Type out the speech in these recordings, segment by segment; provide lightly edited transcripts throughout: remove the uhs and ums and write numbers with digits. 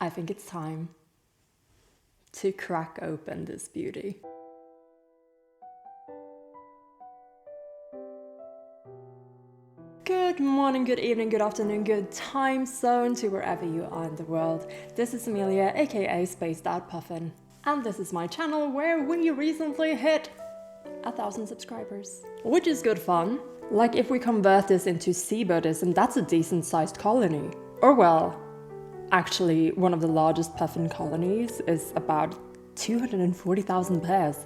I think it's time to crack open this beauty. Good morning, good evening, good afternoon, good time zone to wherever you are in the world. This is Amelia, aka Spaced Out Puffin, and this is my channel where we recently hit 1,000 subscribers, which is good fun. Like, if we convert this into sea Buddhism, that's a decent sized colony. Or well, actually, one of the largest puffin colonies is about 240,000 pairs.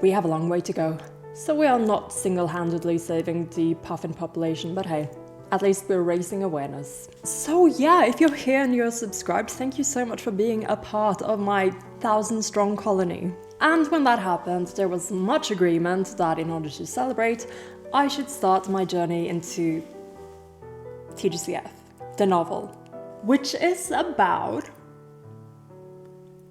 We have a long way to go. So we are not single-handedly saving the puffin population, but hey, at least we're raising awareness. So yeah, if you're here and you're subscribed, thank you so much for being a part of my 1,000-strong colony. And when that happened, there was much agreement that in order to celebrate, I should start my journey into TGCF, the novel, which is about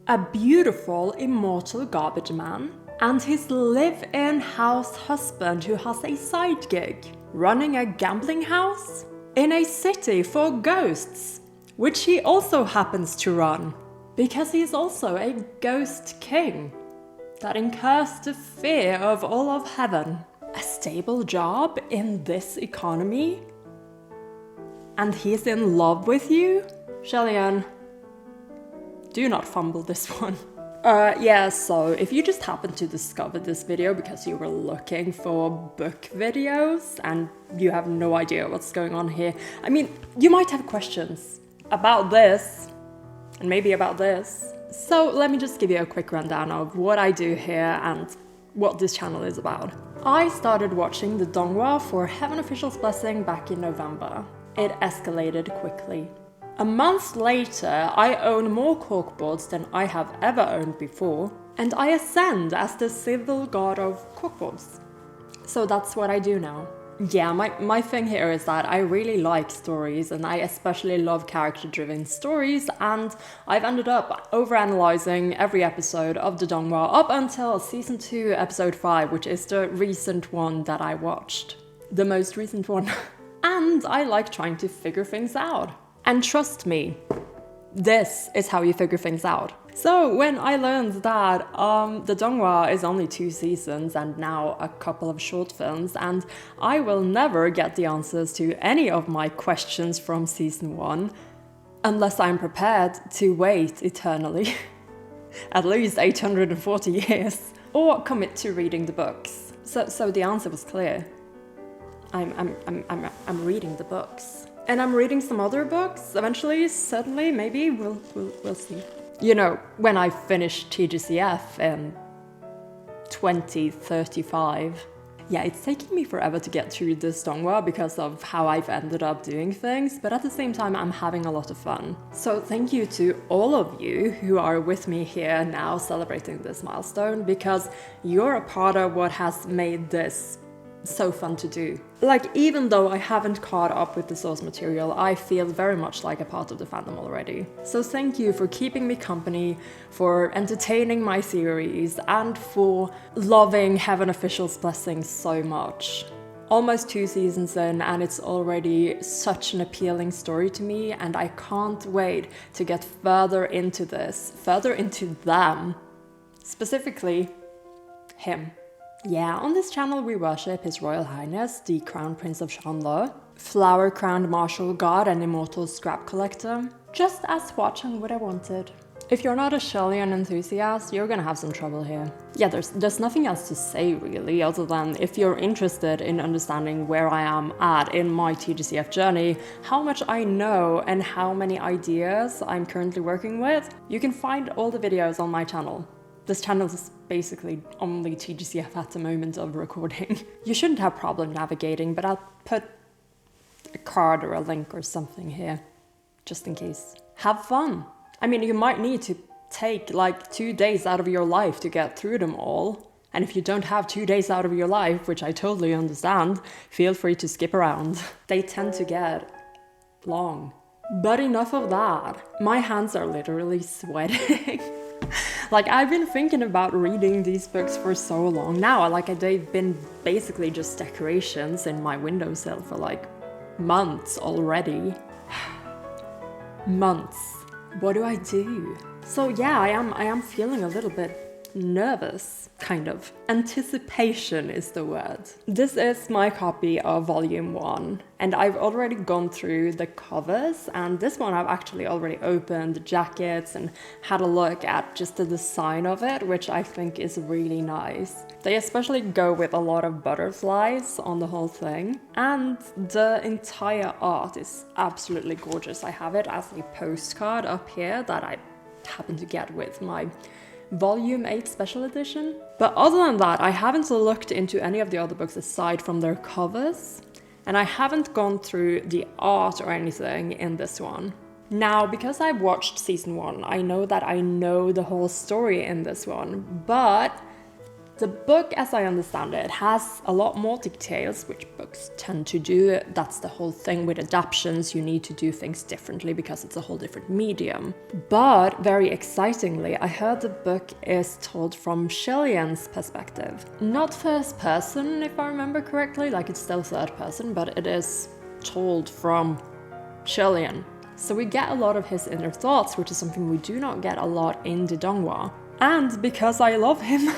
a beautiful, immortal garbage man and his live-in house husband who has a side gig, running a gambling house in a city for ghosts, which he also happens to run, because he is also a ghost king that incurs the fear of all of heaven. A stable job in this economy? And he's in love with you? Xie Lian, do not fumble this one. Yeah, so if you just happened to discover this video because you were looking for book videos and you have no idea what's going on here, I mean, you might have questions about this and maybe about this. So let me just give you a quick rundown of what I do here and what this channel is about. I started watching the donghua for Heaven Official's Blessing back in November. It escalated quickly. A month later, I own more corkboards than I have ever owned before, and I ascend as the civil god of corkboards. So that's what I do now. Yeah, my thing here is that I really like stories, and I especially love character-driven stories, and I've ended up overanalyzing every episode of the donghua up until season 2, episode 5, which is the recent one that I watched. The most recent one. And I like trying to figure things out. And trust me, this is how you figure things out. So when I learned that the donghua is only 2 seasons and now a couple of short films, and I will never get the answers to any of my questions from season 1 unless I'm prepared to wait eternally, at least 840 years, or commit to reading the books. So the answer was clear. I'm reading the books. And I'm reading some other books, eventually, suddenly, maybe, we'll see. You know, when I finish TGCF in 2035, yeah, it's taking me forever to get through this donghua because of how I've ended up doing things, but at the same time, I'm having a lot of fun. So thank you to all of you who are with me here now celebrating this milestone, because you're a part of what has made this so fun to do. Like, even though I haven't caught up with the source material, I feel very much like a part of the fandom already. So thank you for keeping me company, for entertaining my series, and for loving Heaven Official's Blessing so much. Almost 2 seasons in, and it's already such an appealing story to me, and I can't wait to get further into this, further into them, specifically him. Yeah, on this channel we worship His Royal Highness, the Crown Prince of Shanle, flower-crowned martial god and immortal scrap collector, just as watching what I wanted. If you're not a Xie Lian enthusiast, you're gonna have some trouble here. Yeah, there's nothing else to say really, other than if you're interested in understanding where I am at in my TGCF journey, how much I know and how many ideas I'm currently working with, you can find all the videos on my channel. This channel is basically only TGCF at the moment of recording. You shouldn't have problem navigating, but I'll put a card or a link or something here, just in case. Have fun! I mean, you might need to take like 2 days out of your life to get through them all. And if you don't have 2 days out of your life, which I totally understand, feel free to skip around. They tend to get long. But enough of that. My hands are literally sweating. Like, I've been thinking about reading these books for so long now. Like, they've been basically just decorations in my windowsill for like months already. Months. What do I do? So yeah, I am feeling a little bit nervous, kind of. Anticipation is the word. This is my copy of volume 1, and I've already gone through the covers, and this one I've actually already opened the jackets and had a look at just the design of it, which I think is really nice. They especially go with a lot of butterflies on the whole thing, and the entire art is absolutely gorgeous. I have it as a postcard up here that I happen to get with my Volume 8 Special Edition. But other than that, I haven't looked into any of the other books aside from their covers, and I haven't gone through the art or anything in this one. Now, because I've watched season 1, I know that I know the whole story in this one, but the book, as I understand it, has a lot more details, which books tend to do. That's the whole thing with adaptations. You need to do things differently because it's a whole different medium. But very excitingly, I heard the book is told from Xie Lian's perspective. Not first person, if I remember correctly, like it's still third person, but it is told from Xie Lian. So we get a lot of his inner thoughts, which is something we do not get a lot in the Donghua. And because I love him,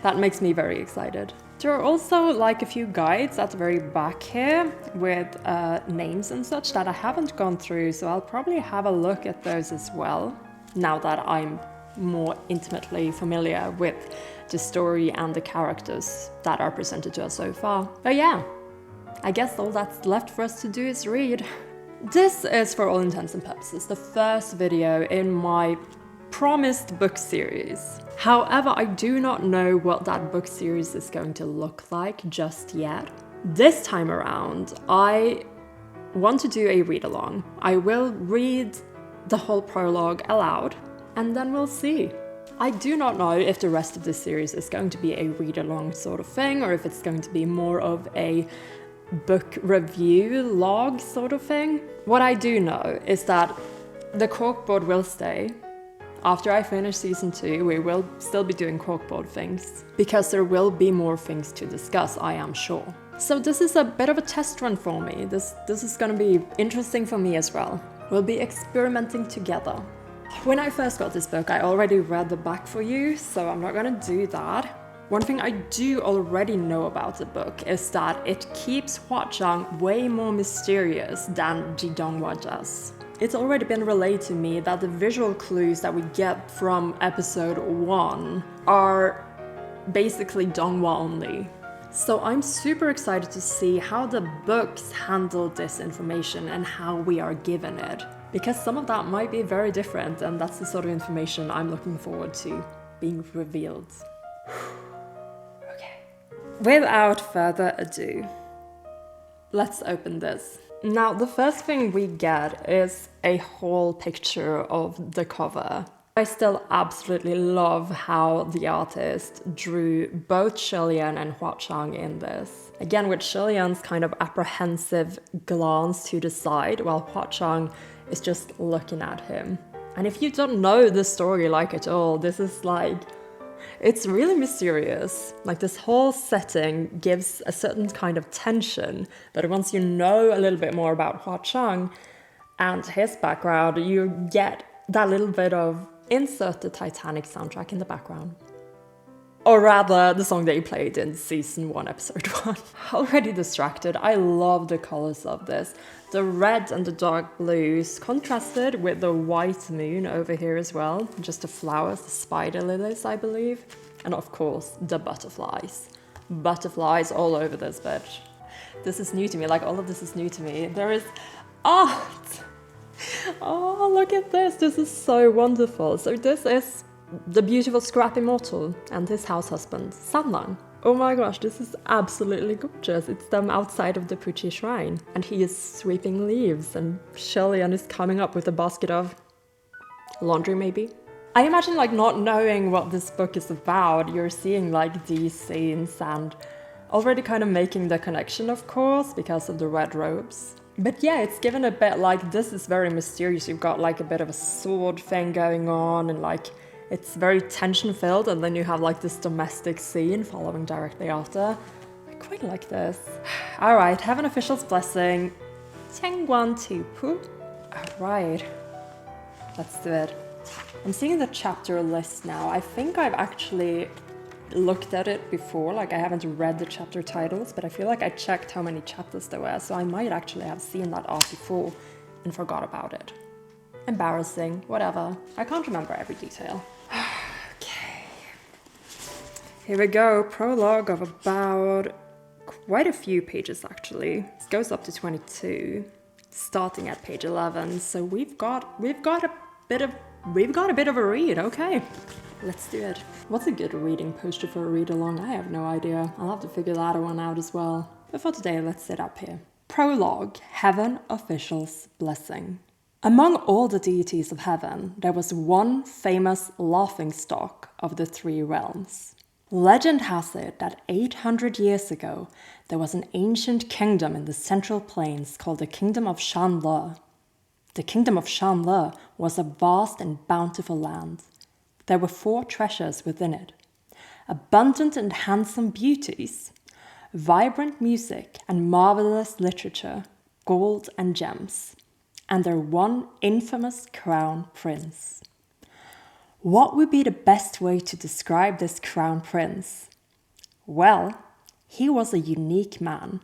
that makes me very excited. There are also like a few guides at the very back here with names and such that I haven't gone through, so I'll probably have a look at those as well, now that I'm more intimately familiar with the story and the characters that are presented to us so far. But yeah, I guess all that's left for us to do is read. This is, for all intents and purposes, the first video in my promised book series. However, I do not know what that book series is going to look like just yet. This time around, I want to do a read-along. I will read the whole prologue aloud, and then we'll see. I do not know if the rest of this series is going to be a read-along sort of thing, or if it's going to be more of a book review log sort of thing. What I do know is that the corkboard will stay. After I finish season 2, we will still be doing corkboard things, because there will be more things to discuss, I am sure. So this is a bit of a test run for me. This is gonna be interesting for me as well. We'll be experimenting together. When I first got this book, I already read the back for you, so I'm not gonna do that. One thing I do already know about the book is that it keeps Huachang way more mysterious than the Donghua does. It's already been relayed to me that the visual clues that we get from episode 1 are basically Donghua only. So I'm super excited to see how the books handle this information and how we are given it, because some of that might be very different, and that's the sort of information I'm looking forward to being revealed. Okay. Without further ado, let's open this. Now, the first thing we get is a whole picture of the cover. I still absolutely love how the artist drew both Xie Lian and Huachang in this. Again, with Xie Lian's kind of apprehensive glance to the side, while Huachang is just looking at him. And if you don't know the story like at all, this is like, it's really mysterious. Like, this whole setting gives a certain kind of tension, but once you know a little bit more about Huachang and his background, you get that little bit of insert the Titanic soundtrack in the background. Or rather, the song they played in season 1, episode 1. Already distracted, I love the colors of this. The red and the dark blues contrasted with the white moon over here as well. Just the flowers, the spider lilies, I believe. And of course, the butterflies. Butterflies all over this bitch. This is new to me, like all of this is new to me. There is art! Oh, look at this, this is so wonderful. So this is the beautiful scrap immortal and his house husband, Sanlang. Oh my gosh, this is absolutely gorgeous. It's them outside of the Puchi shrine, and he is sweeping leaves, and Xie Lian is coming up with a basket of laundry, maybe? I imagine, like, not knowing what this book is about, you're seeing like these scenes and already kind of making the connection, of course, because of the red robes. But yeah, it's given a bit like, this is very mysterious. You've got like a bit of a sword thing going on, and like it's very tension filled, and then you have like this domestic scene following directly after. I quite like this. All right, have an official's blessing.天官赐福. All right. Let's do it. I'm seeing the chapter list now. I think I've actually looked at it before, like I haven't read the chapter titles, but I feel like I checked how many chapters there were, so I might actually have seen that art before and forgot about it. Embarrassing, whatever. I can't remember every detail. Okay. Here we go, prologue of about quite a few pages actually. It goes up to 22, starting at page 11, so we've got a bit of a read, okay. Let's do it. What's a good reading poster for a read-along? I have no idea. I'll have to figure that one out as well. But for today, let's sit up here. Prologue, Heaven Official's Blessing. Among all the deities of heaven, there was one famous laughingstock of the three realms. Legend has it that 800 years ago, there was an ancient kingdom in the Central Plains called the Kingdom of Shanle. The Kingdom of Shanle was a vast and bountiful land. There were 4 treasures within it: abundant and handsome beauties, vibrant music and marvelous literature, gold and gems, and their one infamous crown prince. What would be the best way to describe this crown prince? Well, he was a unique man.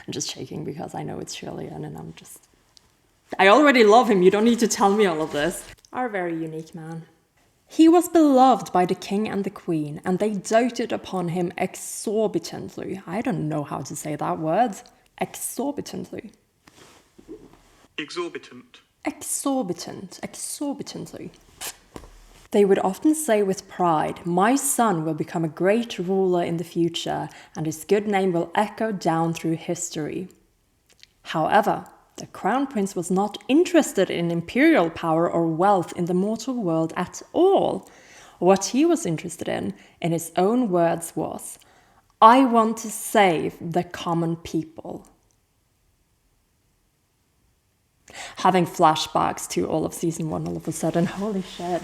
I'm just shaking because I know it's Xie Lian and I already love him, you don't need to tell me all of this. Our very unique man. He was beloved by the king and the queen, and they doted upon him exorbitantly. I don't know how to say that word. Exorbitantly. Exorbitantly. They would often say with pride, "My son will become a great ruler in the future, and his good name will echo down through history." However, the crown prince was not interested in imperial power or wealth in the mortal world at all. What he was interested in his own words, was, "I want to save the common people." Having flashbacks to all of season 1 all of a sudden, holy shit.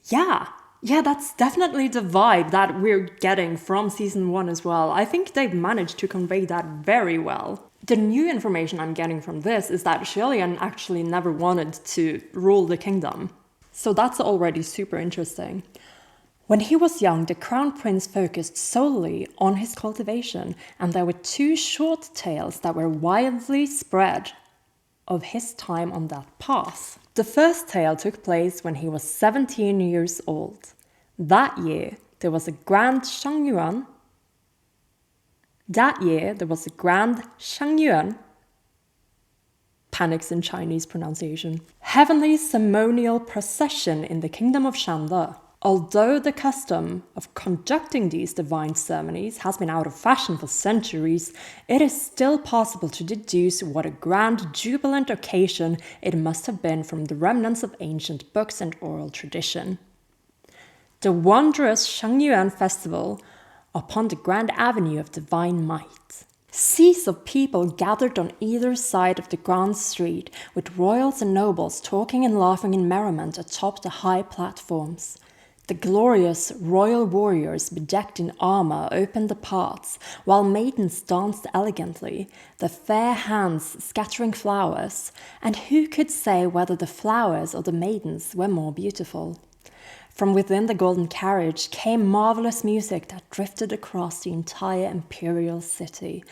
Yeah, that's definitely the vibe that we're getting from season 1 as well. I think they've managed to convey that very well. The new information I'm getting from this is that Xie Lian actually never wanted to rule the kingdom. So that's already super interesting. When he was young, the crown prince focused solely on his cultivation, and there were 2 short tales that were widely spread of his time on that path. The first tale took place when he was 17 years old. That year, there was a grand Shangyuan. Panics in Chinese pronunciation. Heavenly ceremonial procession in the kingdom of Shanle. Although the custom of conducting these divine ceremonies has been out of fashion for centuries, it is still possible to deduce what a grand, jubilant occasion it must have been from the remnants of ancient books and oral tradition. The wondrous Shangyuan festival upon the grand avenue of divine might. Seas of people gathered on either side of the grand street, with royals and nobles talking and laughing in merriment atop the high platforms. The glorious royal warriors bedecked in armor opened the paths, while maidens danced elegantly, their fair hands scattering flowers, and who could say whether the flowers or the maidens were more beautiful? From within the golden carriage came marvelous music that drifted across the entire imperial city,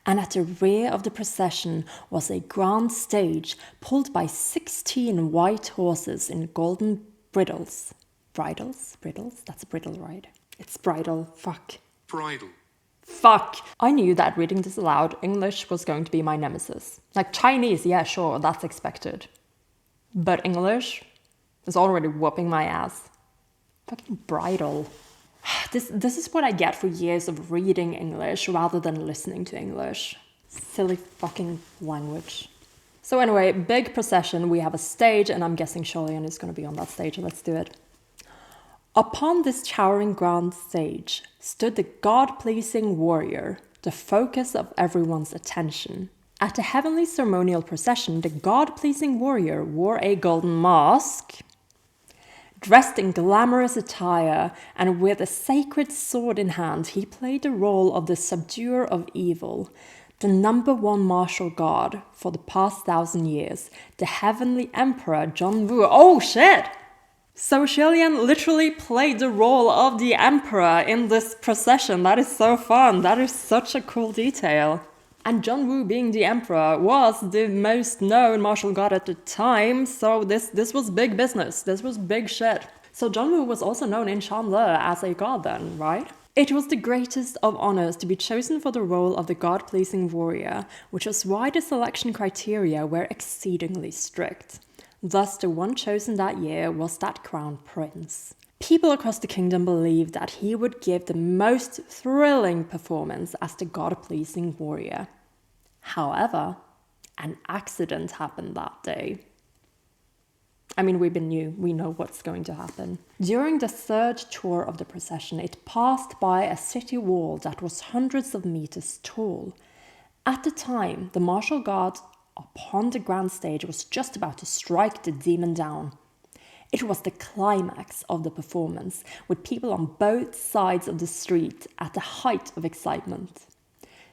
and at the rear of the procession was a grand stage pulled by 16 white horses in golden bridles. Bridles? That's a bridle, right? It's bridle. Fuck. Bridle. Fuck. I knew that reading this aloud, English was going to be my nemesis. Like Chinese, yeah, sure, that's expected. But English is already whooping my ass. Fucking bridle. This is what I get for years of reading English rather than listening to English. Silly fucking language. So anyway, big procession, we have a stage, and I'm guessing Xie Lian is going to be on that stage. Let's do it. Upon this towering grand stage stood the God-pleasing warrior, the focus of everyone's attention. At the heavenly ceremonial procession, the God-pleasing warrior wore a golden mask, dressed in glamorous attire, and with a sacred sword in hand, he played the role of the subduer of evil. The number one martial god for the past 1,000 years, the heavenly emperor John Woo. Oh shit! So Xie Lian literally played the role of the emperor in this procession. That is so fun. That is such a cool detail. And John Woo, being the emperor, was the most known martial god at the time, so this was big business. This was big shit. So John Woo was also known in Shanle as a god then, right? It was the greatest of honors to be chosen for the role of the god-pleasing warrior, which was why the selection criteria were exceedingly strict. Thus, the one chosen that year was that crown prince. People across the kingdom believed that he would give the most thrilling performance as the god-pleasing warrior. However, an accident happened that day. I mean, we know what's going to happen. During the third tour of the procession, it passed by a city wall that was hundreds of meters tall. At the time, the martial god upon the grand stage was just about to strike the demon down. It was the climax of the performance, with people on both sides of the street at the height of excitement.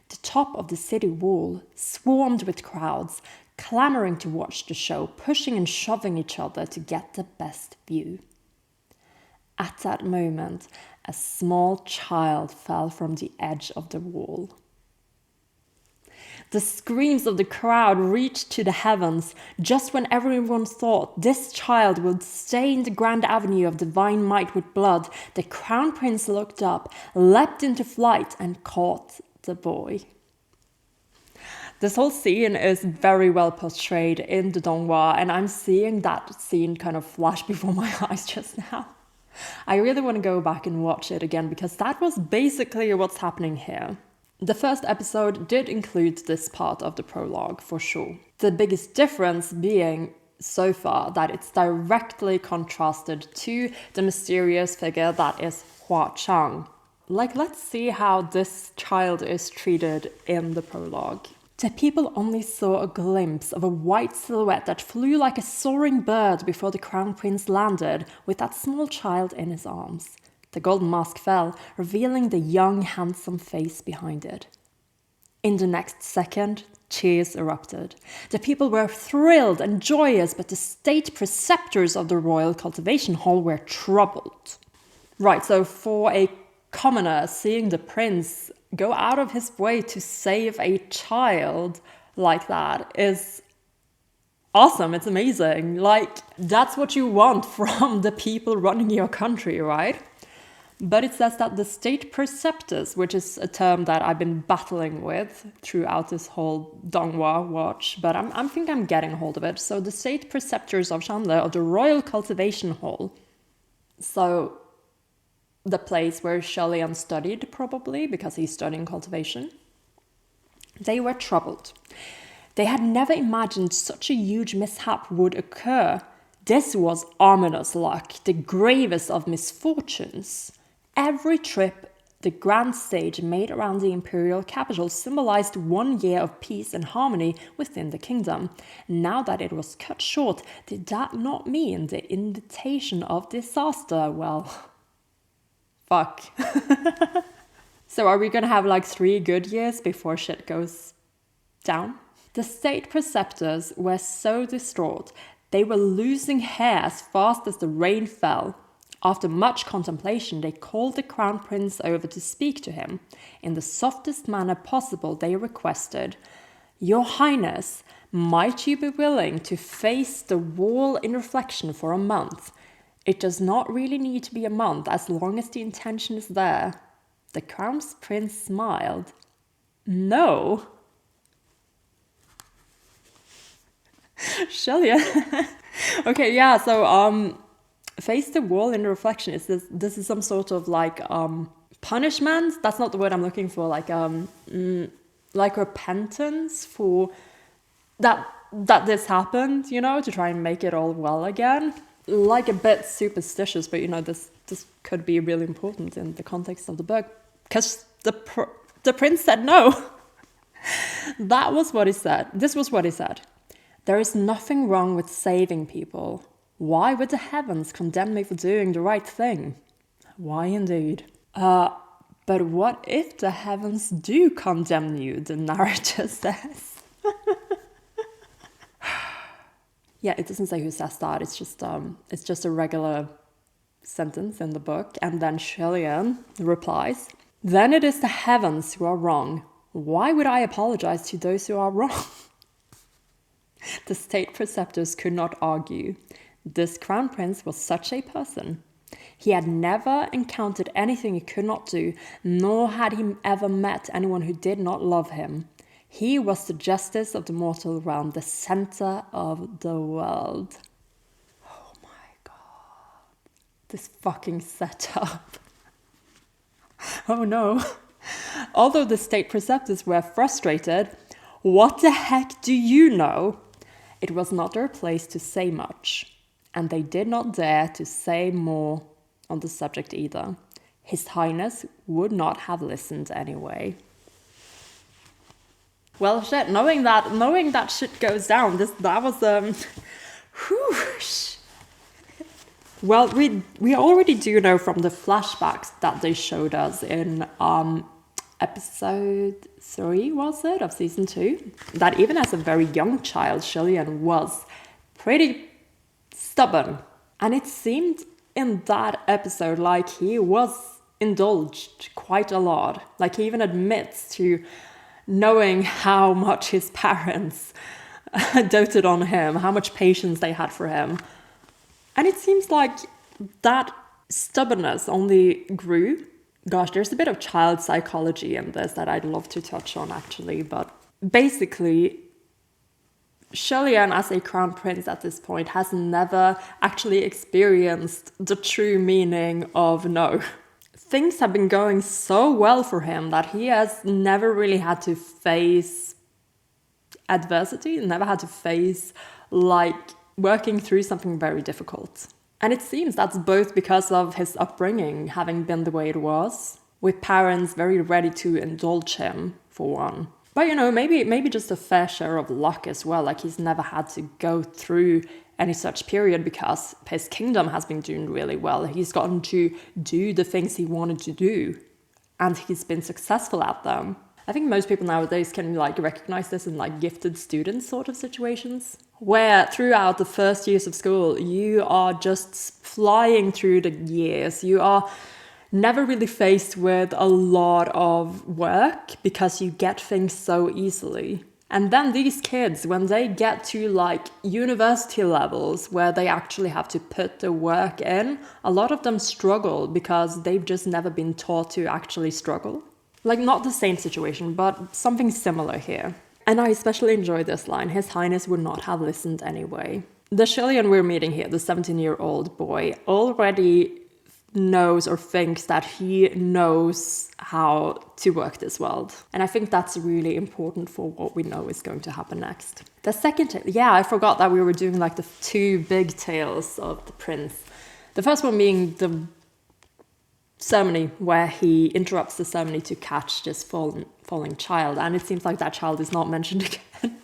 The top of the city wall swarmed with crowds, clamoring to watch the show, pushing and shoving each other to get the best view. At that moment, a small child fell from the edge of the wall. The screams of the crowd reached to the heavens just when everyone thought this child would stain the grand avenue of divine might with blood. The crown prince looked up, leapt into flight, and caught the boy. This whole scene is very well portrayed in the Donghua, and I'm seeing that scene kind of flash before my eyes just now. I really want to go back and watch it again because that was basically what's happening here. The first episode did include this part of the prologue, for sure. The biggest difference being, so far, that it's directly contrasted to the mysterious figure that is Hua Chang. Let's see how this child is treated in the prologue. The people only saw a glimpse of a white silhouette that flew like a soaring bird before the crown prince landed, with that small child in his arms. The golden mask fell, revealing the young, handsome face behind it. In the next second, cheers erupted. The people were thrilled and joyous, but the state preceptors of the Royal Cultivation Hall were troubled. Right, so for a commoner, seeing the prince go out of his way to save a child like that is awesome. It's amazing. That's what you want from the people running your country, right? But it says that the state preceptors, which is a term that I've been battling with throughout this whole Donghua watch, but I think I'm getting a hold of it. So the state preceptors of Shanle, of the Royal Cultivation Hall, so the place where Xie Lian studied, probably, because he's studying cultivation, they were troubled. They had never imagined such a huge mishap would occur. This was ominous luck, the gravest of misfortunes. Every trip the grand stage made around the imperial capital symbolized 1 year of peace and harmony within the kingdom. Now that it was cut short, did that not mean the invitation of disaster? Well, fuck. So are we gonna have 3 good years before shit goes down? The state preceptors were so distraught, they were losing hair as fast as the rain fell. After much contemplation, they called the crown prince over to speak to him. In the softest manner possible, they requested, "Your Highness, might you be willing to face the wall in reflection for a month? It does not really need to be a month as long as the intention is there." The crown prince smiled. "No." Xie Lian. Okay, yeah, so face the wall in reflection. Is this is some sort of punishment? That's not the word I'm looking for. Like repentance for that this happened, to try and make it all well again. Like a bit superstitious, but this could be really important in the context of the book, because the prince said no. That was what he said. This was what he said. "There is nothing wrong with saving people. Why would the heavens condemn me for doing the right thing?" Why indeed? But what if the heavens do condemn you, the narrator says. Yeah, it doesn't say who says that. It's just a regular sentence in the book. And then Xie Lian replies, then it is the heavens who are wrong. Why would I apologize to those who are wrong? The state preceptors could not argue. This crown prince was such a person. He had never encountered anything he could not do, nor had he ever met anyone who did not love him. He was the justice of the mortal realm, the center of the world. Oh my god. This fucking setup. Oh no. Although the state preceptors were frustrated, what the heck do you know? It was not their place to say much, and they did not dare to say more on the subject either. His Highness would not have listened anyway. Well, shit, knowing that shit goes down, that was, whew. Well, we already do know from the flashbacks that they showed us in episode 3, was it, of season 2, that even as a very young child, Xie Lian was pretty stubborn. And it seemed in that episode like he was indulged quite a lot. Like he even admits to knowing how much his parents doted on him, how much patience they had for him. And it seems like that stubbornness only grew. Gosh, there's a bit of child psychology in this that I'd love to touch on actually, but basically, Xie Lian as a crown prince at this point has never actually experienced the true meaning of no. Things have been going so well for him that he has never really had to face adversity, never had to face like working through something very difficult. And it seems that's both because of his upbringing having been the way it was, with parents very ready to indulge him, for one. But, you know, maybe just a fair share of luck as well. Like, he's never had to go through any such period because his kingdom has been doing really well. He's gotten to do the things he wanted to do, and he's been successful at them. I think most people nowadays can, like, recognize this in, like, gifted student sort of situations, where throughout the first years of school, you are just flying through the years. You are never really faced with a lot of work because you get things so easily. And then these kids, when they get to like university levels where they actually have to put the work in, a lot of them struggle because they've just never been taught to actually struggle. Like, not the same situation, but something similar here. And I especially enjoy this line, His Highness would not have listened anyway. The Xie Lian we're meeting here, the 17-year-old boy, already knows or thinks that he knows how to work this world. And I think that's really important for what we know is going to happen next. The second tale, yeah, I forgot that we were doing like the two big tales of the prince. The first one being the ceremony where he interrupts the ceremony to catch this falling child, and it seems like that child is not mentioned again.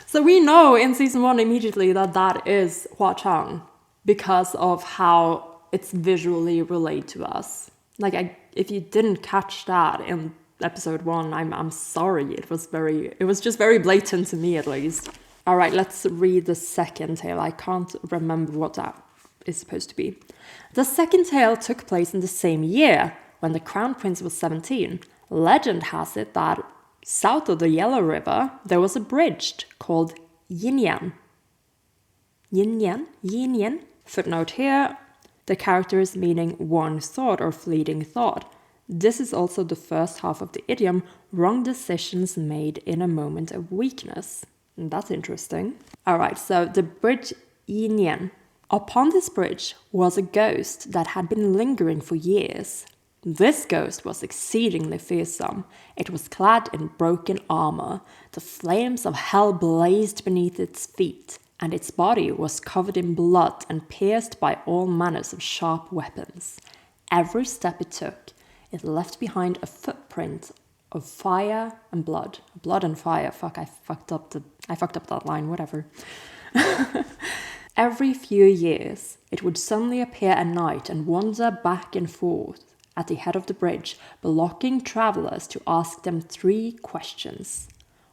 So we know in season 1 immediately that that is Hua Chang because of how it's visually relayed to us. Like, if you didn't catch that in episode 1, I'm sorry. It was just very blatant to me, at least. All right, let's read the second tale. I can't remember what that is supposed to be. The second tale took place in the same year, when the crown prince was 17. Legend has it that south of the Yellow River, there was a bridge called Yin Yan. Footnote here, the characters meaning one thought or fleeting thought. This is also the first half of the idiom, wrong decisions made in a moment of weakness. And that's interesting. All right, so the bridge Yin Yan. Upon this bridge was a ghost that had been lingering for years. This ghost was exceedingly fearsome. It was clad in broken armor. The flames of hell blazed beneath its feet, and its body was covered in blood and pierced by all manners of sharp weapons. Every step it took, it left behind a footprint of fire and blood. Blood and fire. Fuck, I fucked up that line, whatever. Every few years, it would suddenly appear at night and wander back and forth at the head of the bridge, blocking travelers to ask them 3 questions.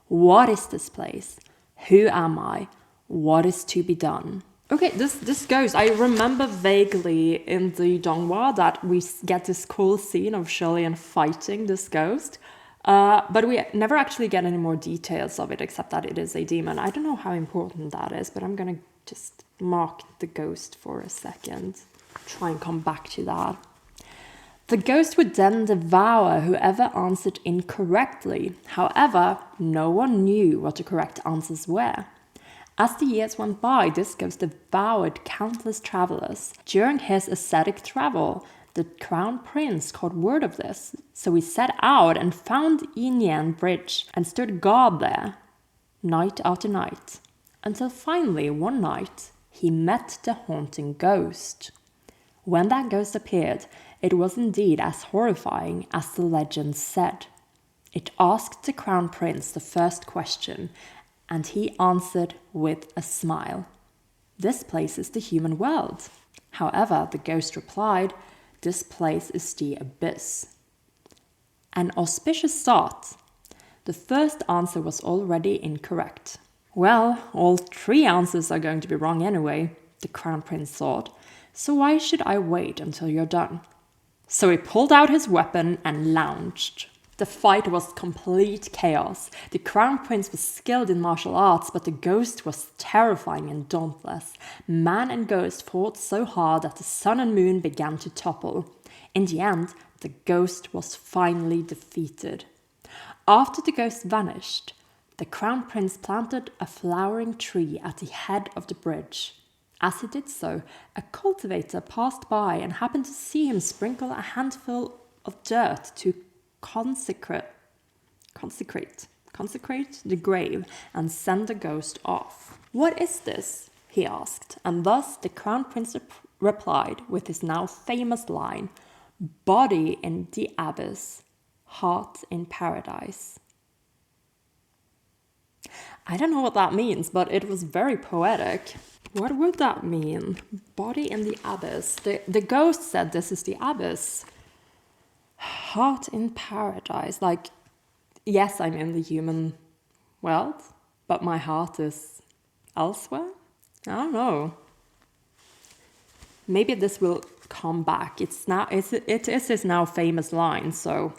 What is this place? Who am I? What is to be done? Okay, this ghost, I remember vaguely in the Donghua that we get this cool scene of Xie Lian fighting this ghost, but we never actually get any more details of it except that it is a demon. I don't know how important that is, but I'm gonna just mark the ghost for a second, try and come back to that. The ghost would then devour whoever answered incorrectly. However, no one knew what the correct answers were. As the years went by, this ghost devoured countless travelers. During his ascetic travel, the crown prince caught word of this, so he set out and found Xie Lian Bridge and stood guard there, night after night, until finally one night he met the haunting ghost. When that ghost appeared, it was indeed as horrifying as the legend said. It asked the crown prince the first question, and he answered with a smile. This place is the human world. However, the ghost replied, this place is the abyss. An auspicious start. The first answer was already incorrect. Well, all 3 answers are going to be wrong anyway, the crown prince thought, so why should I wait until you're done? So he pulled out his weapon and lounged. The fight was complete chaos. The crown prince was skilled in martial arts, but the ghost was terrifying and dauntless. Man and ghost fought so hard that the sun and moon began to topple. In the end, the ghost was finally defeated. After the ghost vanished, the crown prince planted a flowering tree at the head of the bridge. As he did so, a cultivator passed by and happened to see him sprinkle a handful of dirt to consecrate the grave and send the ghost off. What is this? He asked, and thus the crown prince replied with his now famous line, body in the abyss, heart in paradise. I don't know what that means, but it was very poetic. What would that mean? Body in the abyss. The ghost said this is the abyss. Heart in paradise. Like, yes, I'm in the human world, but my heart is elsewhere? I don't know. Maybe this will come back. It is his now famous line, so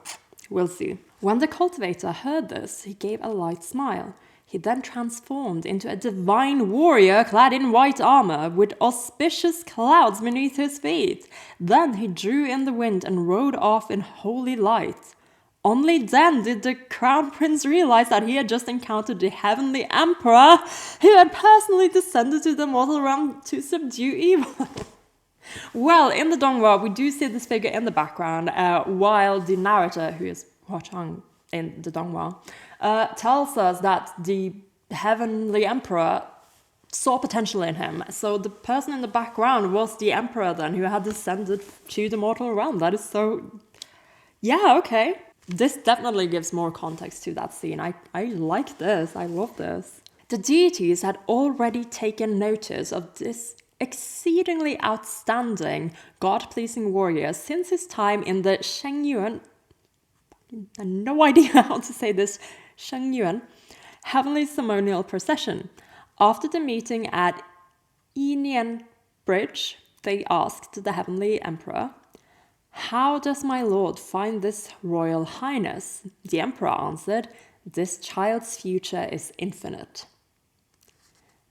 we'll see. When the cultivator heard this, he gave a light smile. He then transformed into a divine warrior clad in white armor with auspicious clouds beneath his feet. Then he drew in the wind and rode off in holy light. Only then did the crown prince realize that he had just encountered the heavenly emperor who had personally descended to the mortal realm to subdue evil. Well, in the Donghua, we do see this figure in the background, while the narrator, who is Hua Chang in the Donghua, tells us that the heavenly emperor saw potential in him. So the person in the background was the emperor then, who had descended to the mortal realm. That is so... yeah, okay. This definitely gives more context to that scene. I like this. I love this. The deities had already taken notice of this exceedingly outstanding, God-pleasing warrior since his time in the Shengyuan... I have no idea how to say this. Shengyuan heavenly ceremonial procession. After the meeting at Xie Lian Bridge, they asked the heavenly emperor, "How does my lord find this royal highness?" The emperor answered, "This child's future is infinite."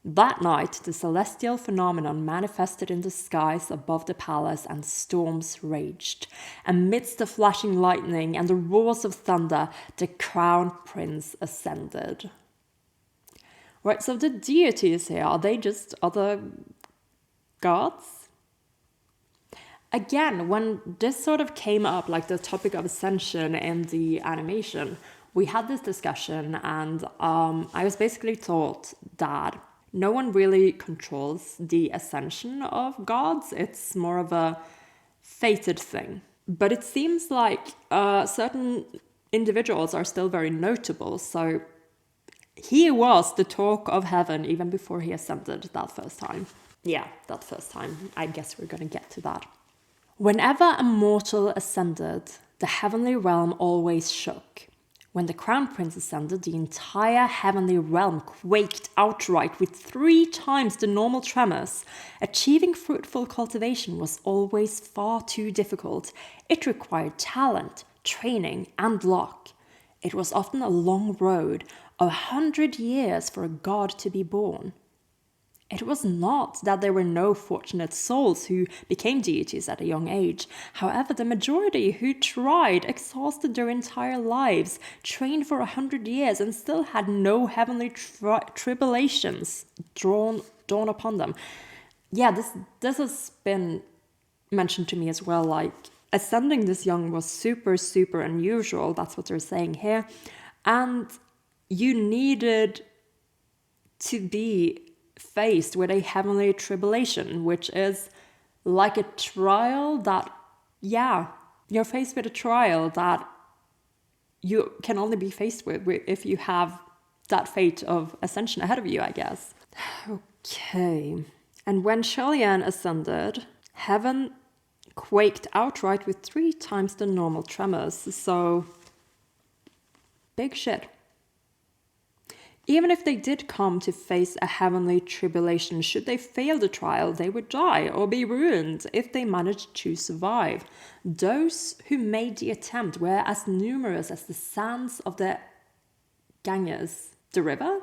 That night, the celestial phenomenon manifested in the skies above the palace, and storms raged. Amidst the flashing lightning and the roars of thunder, the crown prince ascended. Right, so the deities here, are they just other gods? Again, when this sort of came up, like the topic of ascension in the animation, we had this discussion, and I was basically taught that no one really controls the ascension of gods. It's more of a fated thing. But it seems like certain individuals are still very notable. So he was the talk of heaven even before he ascended that first time. Yeah, that first time. I guess we're going to get to that. Whenever a mortal ascended, the heavenly realm always shook. When the crown prince ascended, the entire heavenly realm quaked outright with 3 times the normal tremors. Achieving fruitful cultivation was always far too difficult. It required talent, training, and luck. It was often a long road, 100 years for a god to be born. It was not that there were no fortunate souls who became deities at a young age. However, the majority who tried exhausted their entire lives, trained for 100 years, and still had no heavenly tribulations dawn upon them. Yeah, this has been mentioned to me as well. Like, ascending this young was super, super unusual. That's what they're saying here. And you needed to be faced with a heavenly tribulation, which is like a trial that, you're faced with a trial that you can only be faced with if you have that fate of ascension ahead of you, I guess. Okay. And when Xie Lian ascended, heaven quaked outright with 3 times the normal tremors. So, big shit. Even if they did come to face a heavenly tribulation, should they fail the trial, they would die or be ruined if they managed to survive. Those who made the attempt were as numerous as the sands of the Ganges. The river?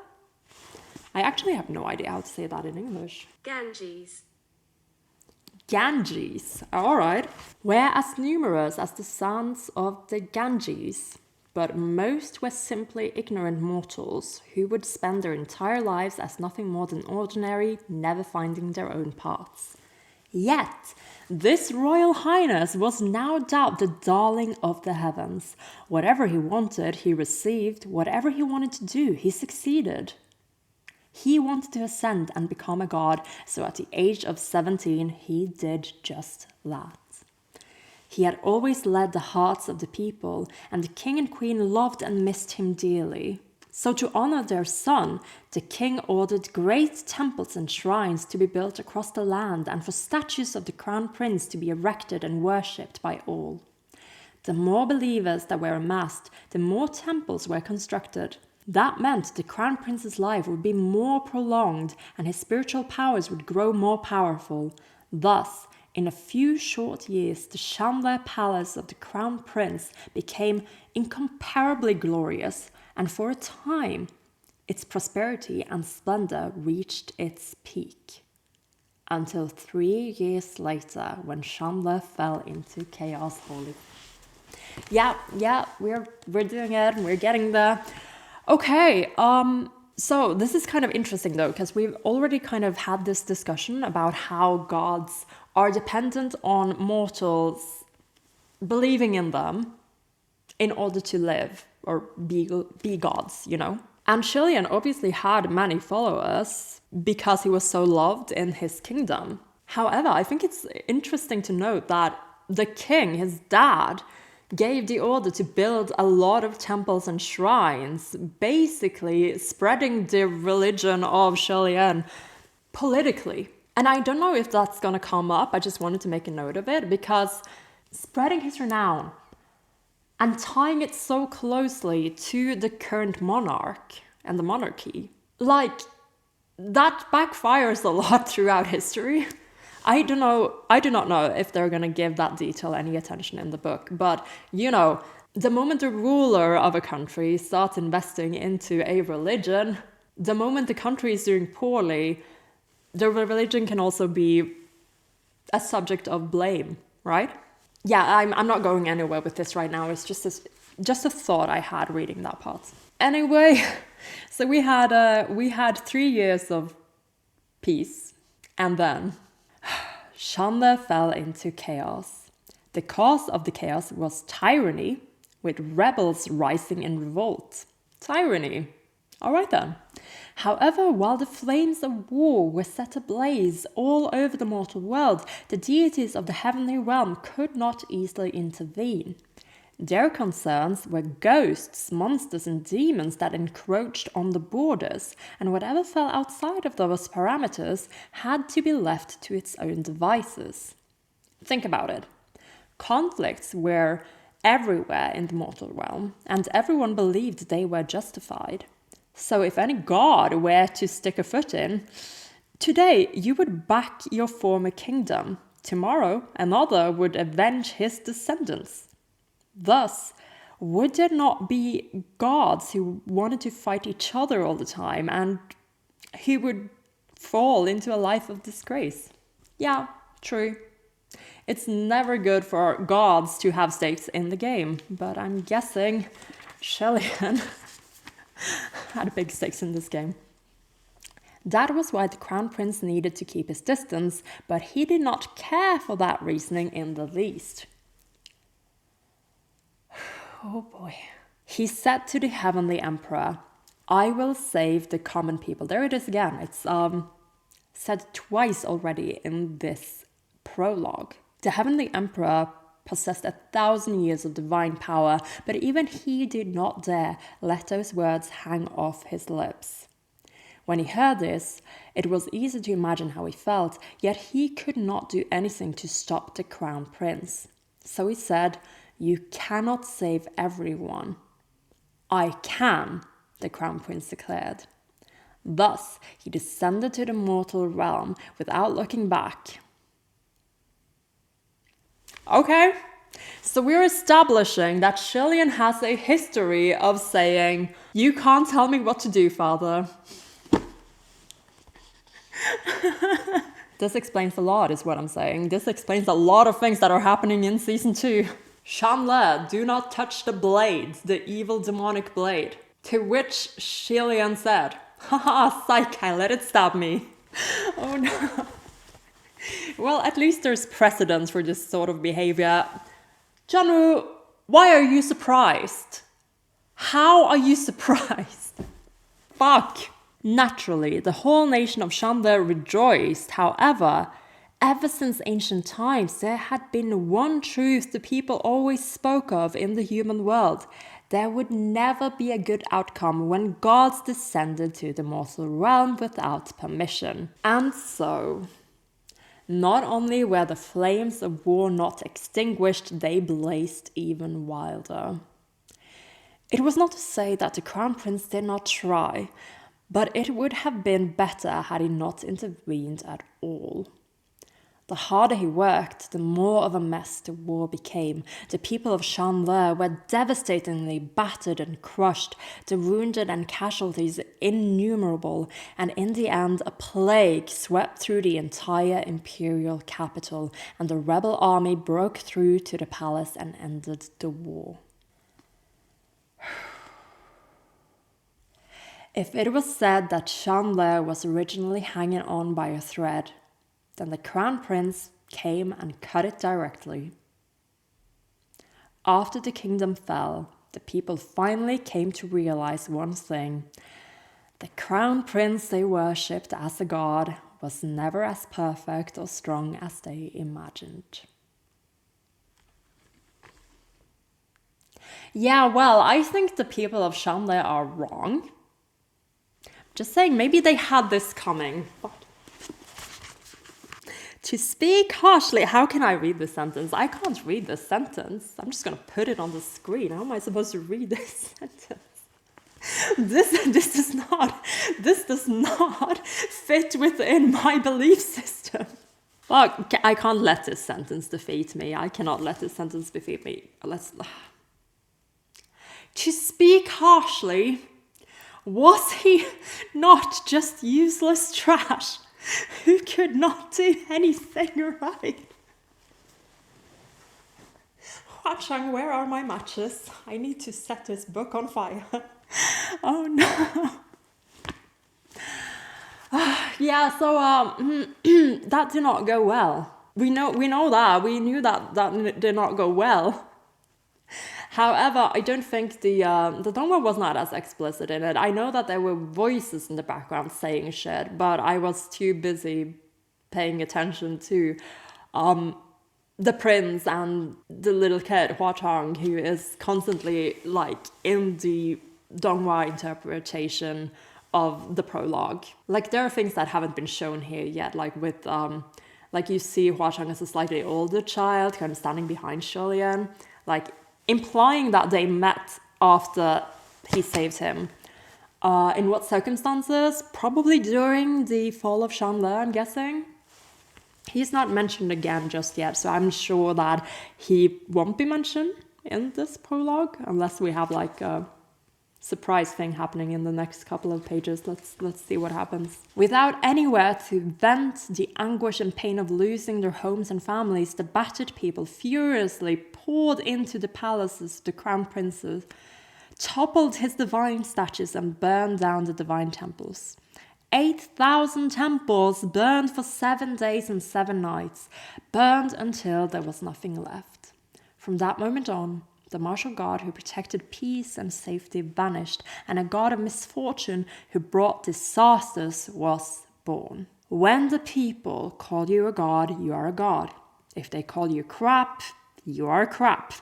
I actually have no idea how to say that in English. Ganges. Ganges, alright. Were as numerous as the sands of the Ganges. But most were simply ignorant mortals who would spend their entire lives as nothing more than ordinary, never finding their own paths. Yet, this royal highness was no doubt the darling of the heavens. Whatever he wanted, he received. Whatever he wanted to do, he succeeded. He wanted to ascend and become a god, so at the age of 17, he did just that. He had always led the hearts of the people, and the king and queen loved and missed him dearly. So to honor their son, the king ordered great temples and shrines to be built across the land and for statues of the crown prince to be erected and worshipped by all. The more believers that were amassed, the more temples were constructed. That meant the crown prince's life would be more prolonged and his spiritual powers would grow more powerful. Thus, in a few short years, the Shanle palace of the crown prince became incomparably glorious, and for a time, its prosperity and splendor reached its peak. Until 3 years later, when Shanle fell into chaos. Holy. Yeah, we're doing it, we're getting there. Okay, so this is kind of interesting though, because we've already kind of had this discussion about how gods are dependent on mortals believing in them in order to live or be gods, you know? And Xie Lian obviously had many followers because he was so loved in his kingdom. However, I think it's interesting to note that the king, his dad, gave the order to build a lot of temples and shrines, basically spreading the religion of Xie Lian politically. And I don't know if that's gonna come up, I just wanted to make a note of it, because spreading his renown and tying it so closely to the current monarch and the monarchy, like, that backfires a lot throughout history. I do not know if they're gonna give that detail any attention in the book, but, you know, the moment the ruler of a country starts investing into a religion, the moment the country is doing poorly, the religion can also be a subject of blame, right? Yeah, I'm not going anywhere with this right now. It's just a thought I had reading that part. Anyway, so we had 3 years of peace, and then Shanle fell into chaos. The cause of the chaos was tyranny, with rebels rising in revolt. Tyranny. All right then. However, while the flames of war were set ablaze all over the mortal world, the deities of the heavenly realm could not easily intervene. Their concerns were ghosts, monsters, and demons that encroached on the borders, and whatever fell outside of those parameters had to be left to its own devices. Think about it. Conflicts were everywhere in the mortal realm, and everyone believed they were justified. So if any god were to stick a foot in, today you would back your former kingdom. Tomorrow another would avenge his descendants. Thus, would there not be gods who wanted to fight each other all the time and who would fall into a life of disgrace? Yeah, true. It's never good for gods to have stakes in the game, but I'm guessing Xie Lian had big stakes in this game. That was why the crown prince needed to keep his distance, but he did not care for that reasoning in the least. Oh boy. He said to the heavenly emperor, I will save the common people. There it is again. It's said twice already in this prologue. The heavenly emperor possessed 1,000 years of divine power, but even he did not dare let those words hang off his lips. When he heard this, it was easy to imagine how he felt, yet he could not do anything to stop the crown prince. So he said, You cannot save everyone. I can, the crown prince declared. Thus, he descended to the mortal realm without looking back. Okay, so we're establishing that Xie Lian has a history of saying, You can't tell me what to do, father. This explains a lot, is what I'm saying. This explains a lot of things that are happening in season 2. Shanle, do not touch the blade, the evil demonic blade. To which Xie Lian said, Haha, psych, I let it stab me. Oh no. Well, at least there's precedence for this sort of behavior. Janwoo, why are you surprised? How are you surprised? Fuck. Naturally, the whole nation of Shanle rejoiced. However, ever since ancient times, there had been one truth the people always spoke of in the human world. There would never be a good outcome when gods descended to the mortal realm without permission. And so, not only were the flames of war not extinguished, they blazed even wilder. It was not to say that the crown prince did not try, but it would have been better had he not intervened at all. The harder he worked, the more of a mess the war became. The people of Shanle were devastatingly battered and crushed, the wounded and casualties innumerable, and in the end a plague swept through the entire imperial capital, and the rebel army broke through to the palace and ended the war. If it was said that Shanle was originally hanging on by a thread, then the crown prince came and cut it directly. After the kingdom fell, the people finally came to realize one thing. The crown prince they worshipped as a god was never as perfect or strong as they imagined. Yeah, well, I think the people of Shanle are wrong. Just saying, maybe they had this coming. But to speak harshly, how can I read this sentence? I can't read this sentence. I'm just going to put it on the screen. How am I supposed to read this sentence? This does not fit within my belief system. Well, I can't let this sentence defeat me. I cannot let this sentence defeat me. To speak harshly, was he not just useless trash who could not do anything right? Hua-Chang, where are my matches? I need to set this book on fire. Oh no. Yeah, so that did not go well. We know that. We knew that did not go well. However, I don't think the Dongwa was not as explicit in it. I know that there were voices in the background saying shit, but I was too busy paying attention to the prince and the little kid, Hua-Chang, who is constantly like in the Dongwa interpretation of the prologue. Like there are things that haven't been shown here yet, like with Like you see Hua Cheng as a slightly older child, kind of standing behind Xie Lian, like implying that they met after he saved him. In what circumstances? Probably during the fall of Shanle, I'm guessing. He's not mentioned again just yet, so I'm sure that he won't be mentioned in this prologue, unless we have like a surprise thing happening in the next couple of pages. Let's see what happens. Without anywhere to vent the anguish and pain of losing their homes and families, the battered people furiously poured into the palaces of the crown princes, toppled his divine statues and burned down the divine temples. 8,000 temples burned for 7 days and 7 nights, burned until there was nothing left. From that moment on, the martial god who protected peace and safety vanished, and a god of misfortune who brought disasters was born. When the people call you a god, you are a god. If they call you crap, you are crap.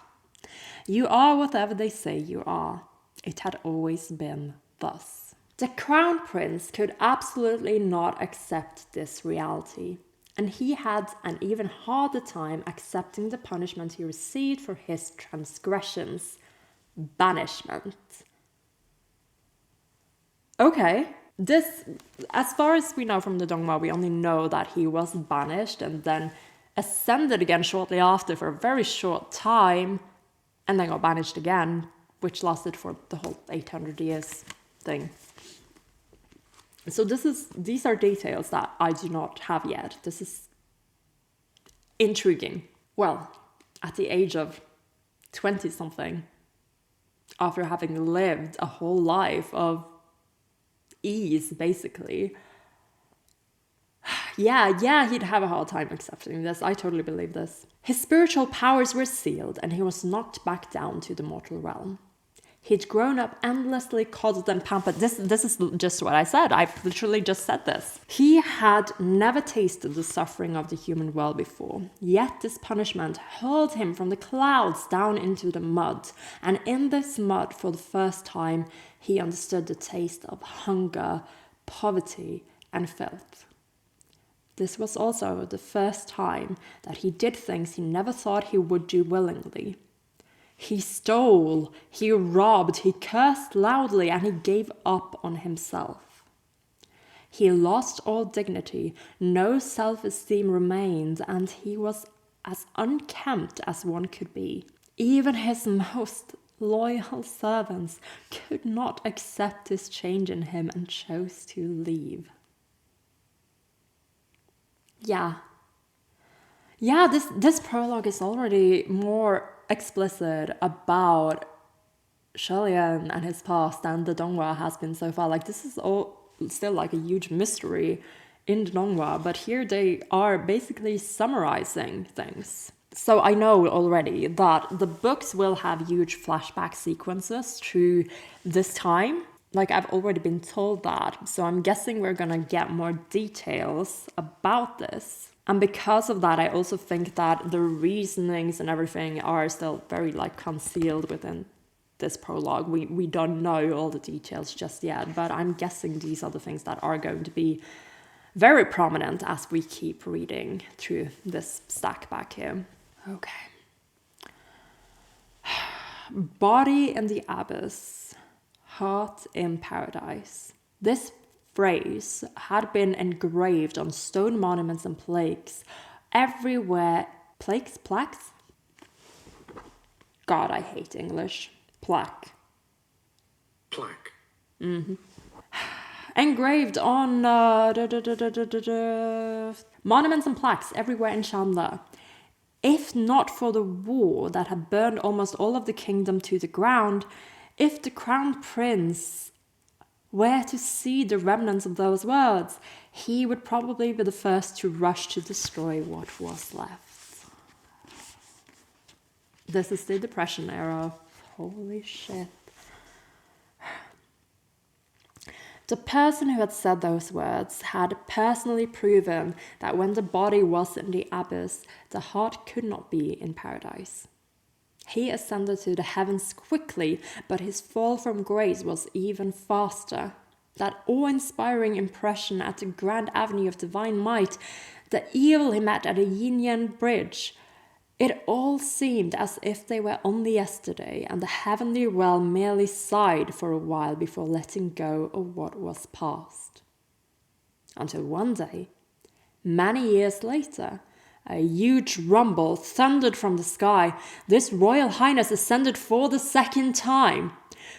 You are whatever they say you are. It had always been thus. The crown prince could absolutely not accept this reality, and he had an even harder time accepting the punishment he received for his transgressions: banishment. Okay, this, as far as we know from the Dongma, we only know that he was banished and then ascended again shortly after for a very short time, and then got banished again, which lasted for the whole 800 years thing. So these are details that I do not have yet. This is intriguing. Well, at the age of 20-something, after having lived a whole life of ease, basically, yeah, he'd have a hard time accepting this. I totally believe this. His spiritual powers were sealed, and he was knocked back down to the mortal realm. He'd grown up endlessly coddled and pampered. This is just what I said. I've literally just said this. He had never tasted the suffering of the human world before. Yet this punishment hurled him from the clouds down into the mud. And in this mud, for the first time, he understood the taste of hunger, poverty, and filth. This was also the first time that he did things he never thought he would do willingly. He stole, he robbed, he cursed loudly, and he gave up on himself. He lost all dignity, no self-esteem remained, and he was as unkempt as one could be. Even his most loyal servants could not accept this change in him and chose to leave. Yeah, this prologue is already more explicit about Xie Lian and his past than the Donghua has been so far. Like, this is all still like a huge mystery in the Donghua, but here they are basically summarizing things. So I know already that the books will have huge flashback sequences through this time. Like, I've already been told that, so I'm guessing we're gonna get more details about this. And because of that, I also think that the reasonings and everything are still very like concealed within this prologue. We don't know all the details just yet, but I'm guessing these are the things that are going to be very prominent as we keep reading through this stack back here. Okay. Body in the abyss, heart in paradise. This phrase had been engraved on stone monuments and plaques everywhere. Plaques? God, I hate English. Plaque. Mm-hmm. Engraved on monuments and plaques everywhere in Shanle. If not for the war that had burned almost all of the kingdom to the ground, if the crown prince were to see the remnants of those words, he would probably be the first to rush to destroy what was left. This is the Depression era. Holy shit. The person who had said those words had personally proven that when the body was in the abyss, the heart could not be in paradise. He ascended to the heavens quickly, but his fall from grace was even faster. That awe-inspiring impression at the grand avenue of divine might, the evil he met at the Yin Bridge. It all seemed as if they were only yesterday, and the heavenly realm merely sighed for a while before letting go of what was past. Until one day, many years later, a huge rumble thundered from the sky. This Royal Highness ascended for the second time.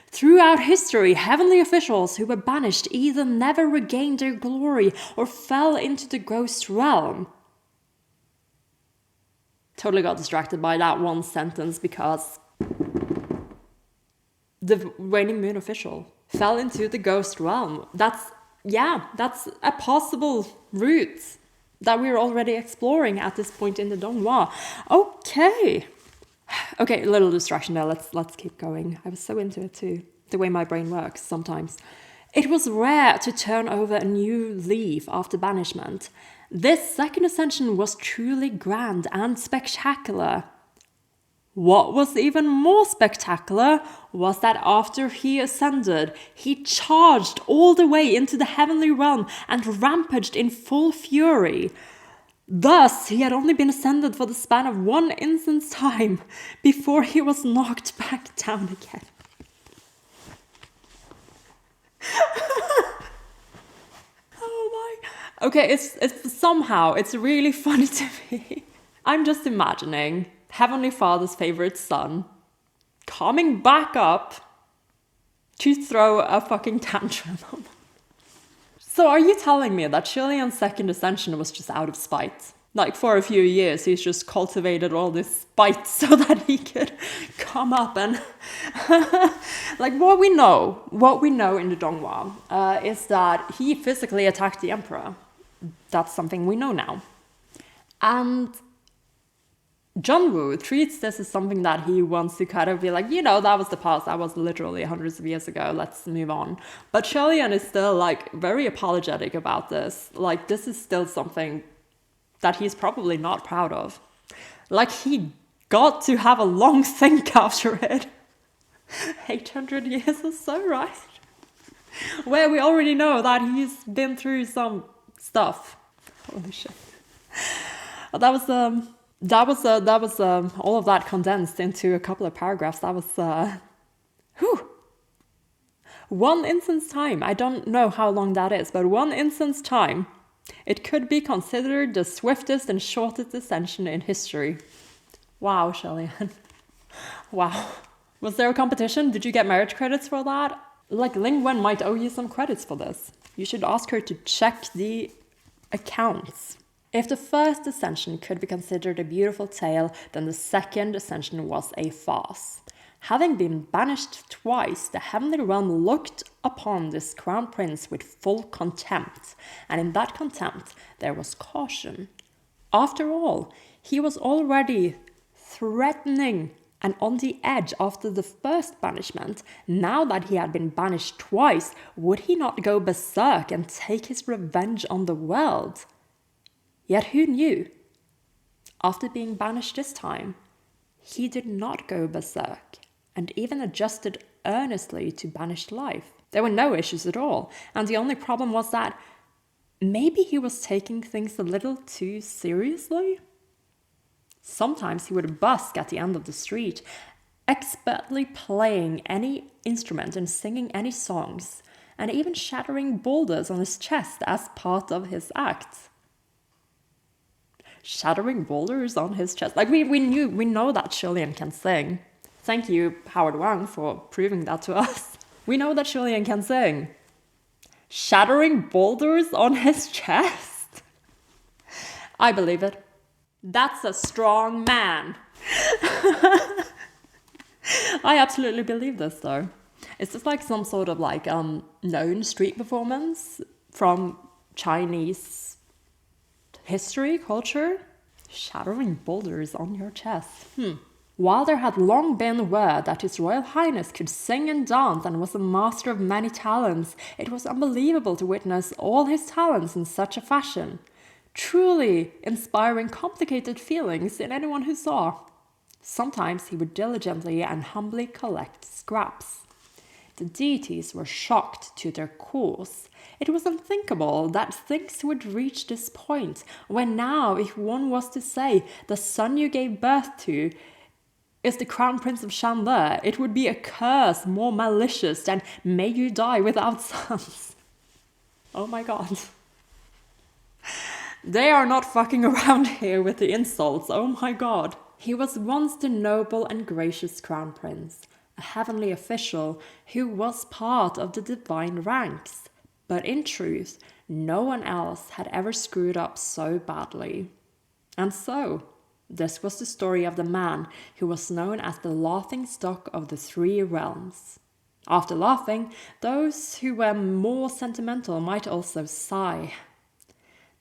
Throughout history, heavenly officials who were banished either never regained their glory or fell into the ghost realm. Totally got distracted by that one sentence because the Waning Moon official fell into the ghost realm. That's a possible route that we're already exploring at this point in the Donghua. Okay, a little distraction there. Let's keep going. I was so into it too, the way my brain works sometimes. It was rare to turn over a new leaf after banishment. This second ascension was truly grand and spectacular. What was even more spectacular was that after he ascended, he charged all the way into the heavenly realm and rampaged in full fury. Thus, he had only been ascended for the span of one instant's time before he was knocked back down again. Oh my. Okay, it's really funny to me. I'm just imagining Heavenly Father's favorite son coming back up to throw a fucking tantrum. So are you telling me that Xie Lian's second ascension was just out of spite? Like for a few years he's just cultivated all this spite so that he could come up and... like what we know in the Donghua is that he physically attacked the emperor. That's something we know now. And Zhongwu treats this as something that he wants to kind of be like, that was the past, that was literally hundreds of years ago, let's move on. But Xie Lian is still like very apologetic about this. Like this is still something that he's probably not proud of. Like he got to have a long think after it. 800 years or so, right? Where we already know that he's been through some stuff. Holy shit. That was all of that condensed into a couple of paragraphs. That was, one instant's time. I don't know how long that is, but one instant's time. It could be considered the swiftest and shortest ascension in history. Wow, Xie Lian. Wow. Was there a competition? Did you get marriage credits for that? Like, Ling Wen might owe you some credits for this. You should ask her to check the accounts. If the first ascension could be considered a beautiful tale, then the second ascension was a farce. Having been banished twice, the heavenly realm looked upon this crown prince with full contempt, and in that contempt there was caution. After all, he was already threatening and on the edge after the first banishment. Now that he had been banished twice, would he not go berserk and take his revenge on the world? Yet who knew? After being banished this time, he did not go berserk, and even adjusted earnestly to banished life. There were no issues at all, and the only problem was that maybe he was taking things a little too seriously. Sometimes he would busk at the end of the street, expertly playing any instrument and singing any songs, and even shattering boulders on his chest as part of his act. Shattering boulders on his chest. Like we know that Xie Lian can sing. Thank you, Howard Wang, for proving that to us. We know that Xie Lian can sing. Shattering boulders on his chest? I believe it. That's a strong man. I absolutely believe this, though. Is this like some sort of like known street performance from Chinese history, culture? Shattering boulders on your chest. While there had long been word that His Royal Highness could sing and dance and was a master of many talents, it was unbelievable to witness all his talents in such a fashion. Truly inspiring complicated feelings in anyone who saw. Sometimes he would diligently and humbly collect scraps. The deities were shocked to their cores. It was unthinkable that things would reach this point, when now, if one was to say, the son you gave birth to is the crown prince of Shanle, it would be a curse more malicious than may you die without sons. Oh my god. They are not fucking around here with the insults, oh my god. He was once the noble and gracious crown prince, a heavenly official who was part of the divine ranks. But in truth, no one else had ever screwed up so badly. And so, this was the story of the man who was known as the laughingstock of the three realms. After laughing, those who were more sentimental might also sigh.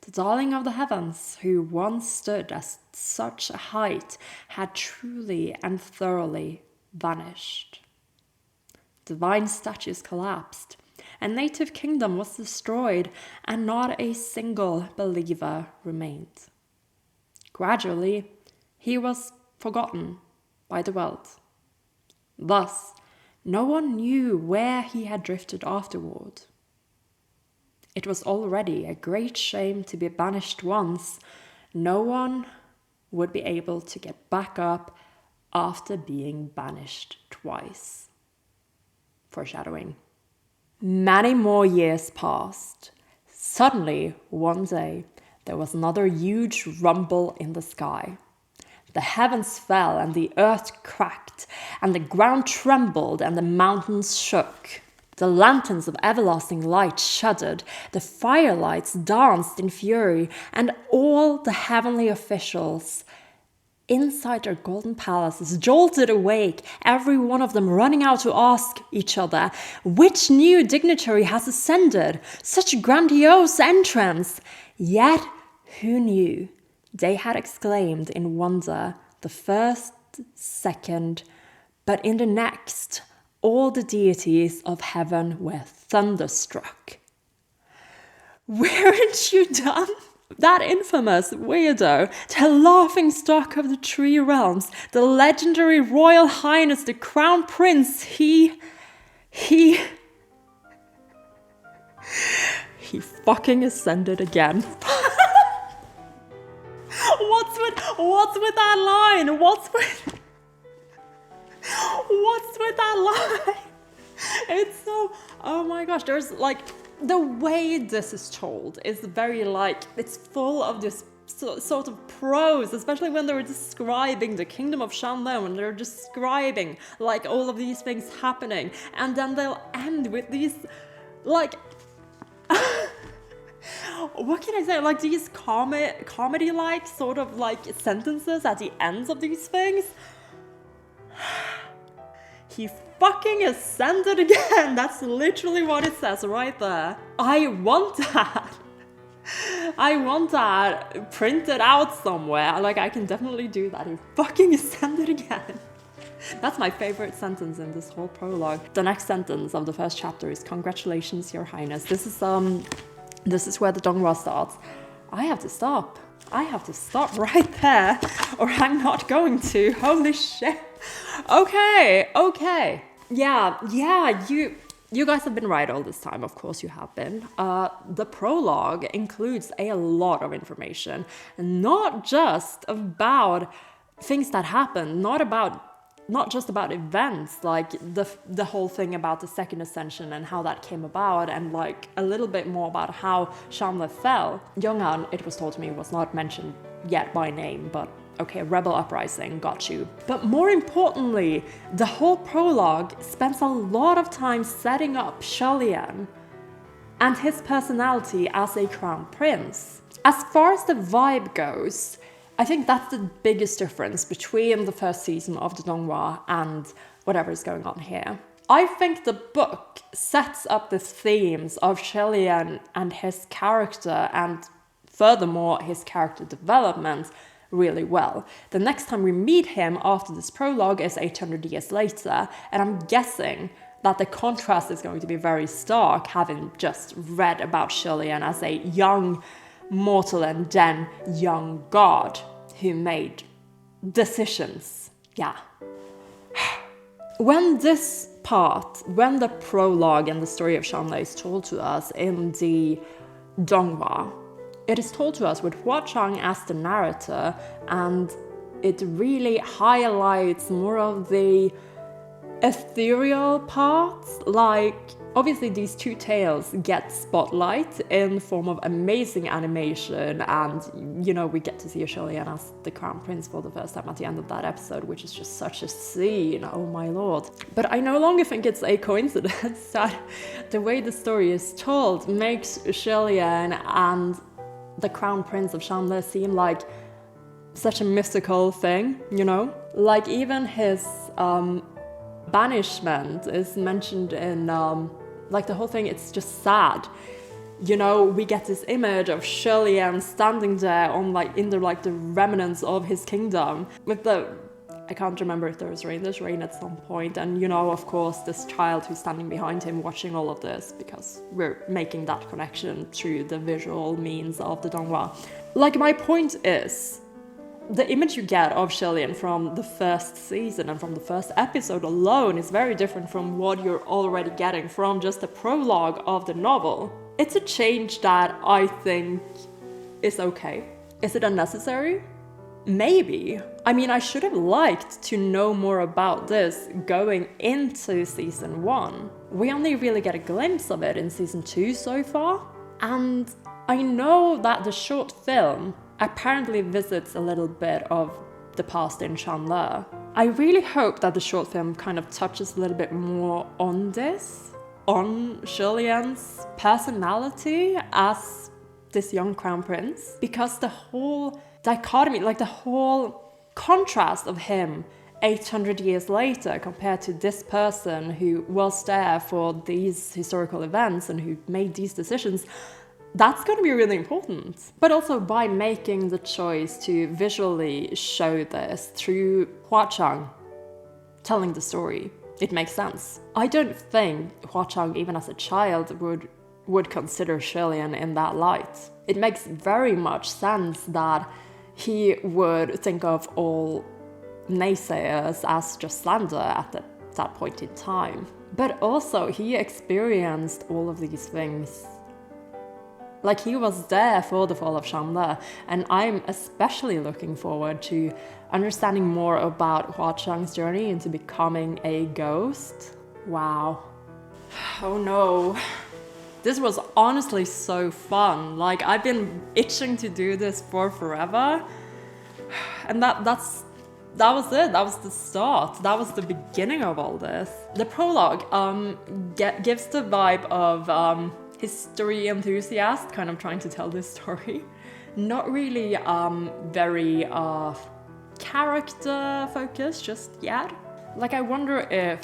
The darling of the heavens, who once stood at such a height, had truly and thoroughly vanished. Divine statues collapsed, a native kingdom was destroyed, and not a single believer remained. Gradually, he was forgotten by the world. Thus, no one knew where he had drifted afterward. It was already a great shame to be banished once. No one would be able to get back up after being banished twice. Foreshadowing. Many more years passed. Suddenly, one day, there was another huge rumble in the sky. The heavens fell and the earth cracked, and the ground trembled and the mountains shook. The lanterns of everlasting light shuddered, the firelights danced in fury, and all the heavenly officials inside their golden palaces jolted awake, every one of them running out to ask each other, which new dignitary has ascended? Such grandiose entrance! Yet, who knew? They had exclaimed in wonder the first second, but in the next, all the deities of heaven were thunderstruck. Weren't you done? That infamous weirdo, the laughingstock of the three realms, the legendary royal highness, the crown prince, he fucking ascended again. What's with that line? What's with that line? It's so, oh my gosh, there's like, the way this is told is very like, it's full of this sort of prose, especially when they're describing the kingdom of Shanle, and they're describing like all of these things happening, and then they'll end with these like what can I say, like these comedy-like sort of like sentences at the ends of these things. He fucking ascended again. That's literally what it says right there. I want that printed out somewhere. Like, I can definitely do that. He fucking ascended again. That's my favorite sentence in this whole prologue. The next sentence of the first chapter is, "Congratulations, Your Highness." This is where the Donghua starts. I have to stop right there, or I'm not going to. Holy shit. Okay. Yeah, you guys have been right all this time. Of course you have been. The prologue includes a lot of information, not just about things that happen, not just about events, like the whole thing about the second ascension and how that came about, and like a little bit more about how Shanle fell. Yong'an, it was told to me, was not mentioned yet by name, but okay, rebel uprising, got you. But more importantly, the whole prologue spends a lot of time setting up Xie Lian and his personality as a crown prince. As far as the vibe goes, I think that's the biggest difference between the first season of the Donghua and whatever is going on here. I think the book sets up the themes of Xie Lian and his character, and furthermore his character development, really well. The next time we meet him after this prologue is 800 years later, and I'm guessing that the contrast is going to be very stark, having just read about Xie Lian as a young mortal and then young god who made decisions. Yeah. When this part, when the prologue and the story of Shanle is told to us in the Donghua, it is told to us with Hua Chang as the narrator, and it really highlights more of the ethereal parts. Like, obviously these two tales get spotlight in the form of amazing animation, and, you know, we get to see Xie Lian as the Crown Prince for the first time at the end of that episode, which is just such a scene, oh my lord. But I no longer think it's a coincidence that the way the story is told makes Xie Lian and the Crown Prince of Shanle seem like such a mystical thing, you know? Like, even his banishment is mentioned in, like, the whole thing, it's just sad. You know, we get this image of Xie Lian standing there on, like, in the, like, the remnants of his kingdom with the, I can't remember if there's rain at some point, and, you know, of course, this child who's standing behind him watching all of this, because we're making that connection through the visual means of the Donghua. Like, my point is, the image you get of Xie Lian from the first season and from the first episode alone is very different from what you're already getting from just the prologue of the novel. It's a change that I think is okay. Is it unnecessary? Maybe. I mean, I should have liked to know more about this going into season 1. We only really get a glimpse of it in season 2 so far. And I know that the short film apparently visits a little bit of the past in Shanle. I really hope that the short film kind of touches a little bit more on this, on Xie Lian's personality as this young crown prince, because the whole dichotomy, like the whole contrast of him 800 years later compared to this person who was there for these historical events and who made these decisions, that's going to be really important. But also by making the choice to visually show this through Hua Chang telling the story, it makes sense. I don't think Hua Chang, even as a child, would consider Xie Lian in that light. It makes very much sense that he would think of all naysayers as just slander at that point in time. But also, he experienced all of these things. Like, he was there for the fall of Shanle, and I'm especially looking forward to understanding more about Hua Chang's journey into becoming a ghost. Wow. Oh no. This was honestly so fun. Like, I've been itching to do this for forever. And that was it. That was the start. That was the beginning of all this. The prologue gives the vibe of history enthusiast kind of trying to tell this story. Not really very character focused just yet. Like, I wonder if,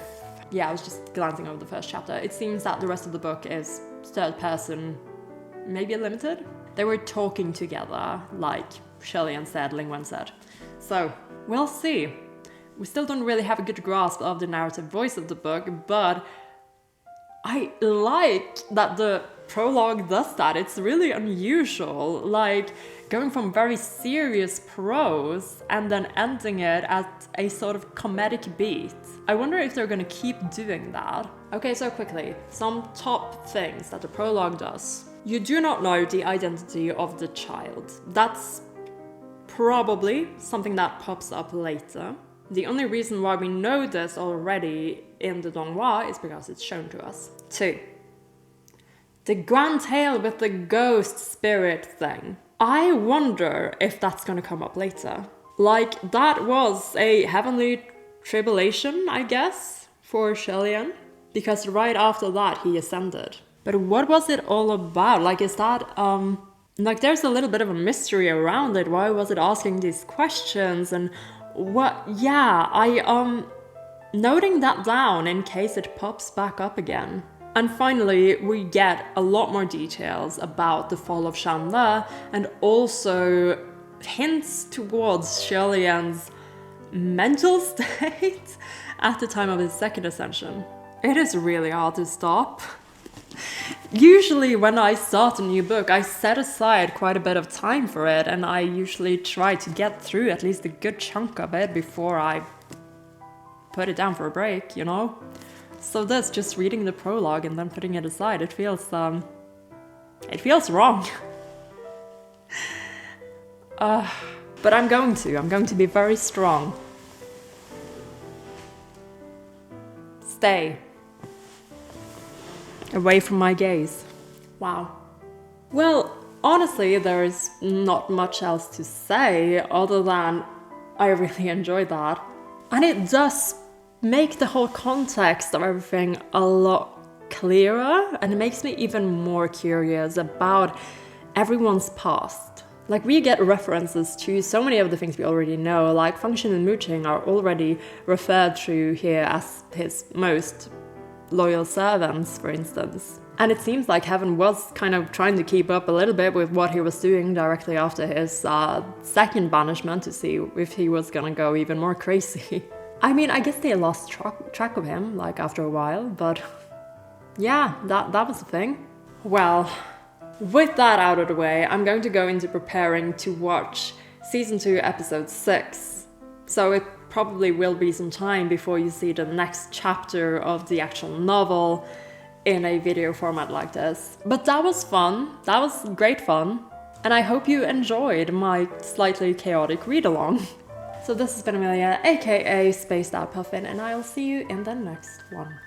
yeah, I was just glancing over the first chapter. It seems that the rest of the book is third person, maybe limited. They were talking together, like Xie Lian said, Ling Wen said. So, we'll see. We still don't really have a good grasp of the narrative voice of the book, but I like that the prologue does that. It's really unusual, like going from very serious prose and then ending it at a sort of comedic beat. I wonder if they're gonna keep doing that. Okay, so quickly, some top things that the prologue does. You do not know the identity of the child. That's probably something that pops up later. The only reason why we know this already in the Donghua is because it's shown to us. 2. The grand tale with the ghost spirit thing. I wonder if that's gonna come up later. Like, that was a heavenly tribulation, I guess, for Xie Lian, because right after that he ascended. But what was it all about? Like, is that, like, there's a little bit of a mystery around it. Why was it asking these questions? And what, yeah, noting that down in case it pops back up again. And finally, we get a lot more details about the fall of Shanle and also hints towards Xie Lian's mental state at the time of his second ascension. It is really hard to stop. Usually when I start a new book, I set aside quite a bit of time for it, and I usually try to get through at least a good chunk of it before I put it down for a break, you know? So this, just reading the prologue and then putting it aside, it feels wrong. But I'm going to be very strong. Stay away from my gaze. Wow. Well, honestly, there's not much else to say other than I really enjoyed that. And it does make the whole context of everything a lot clearer, and it makes me even more curious about everyone's past. Like, we get references to so many of the things we already know, like Function and Mooching are already referred to here as his most loyal servants, for instance. And it seems like Heaven was kind of trying to keep up a little bit with what he was doing directly after his second banishment to see if he was gonna go even more crazy. I mean, I guess they lost track of him, like, after a while, but yeah, that was the thing. Well, with that out of the way, I'm going to go into preparing to watch Season 2, Episode 6. So it probably will be some time before you see the next chapter of the actual novel in a video format like this. But that was fun. That was great fun. And I hope you enjoyed my slightly chaotic read-along. So this has been Amelia, aka Spaced Out Puffin, and I'll see you in the next one.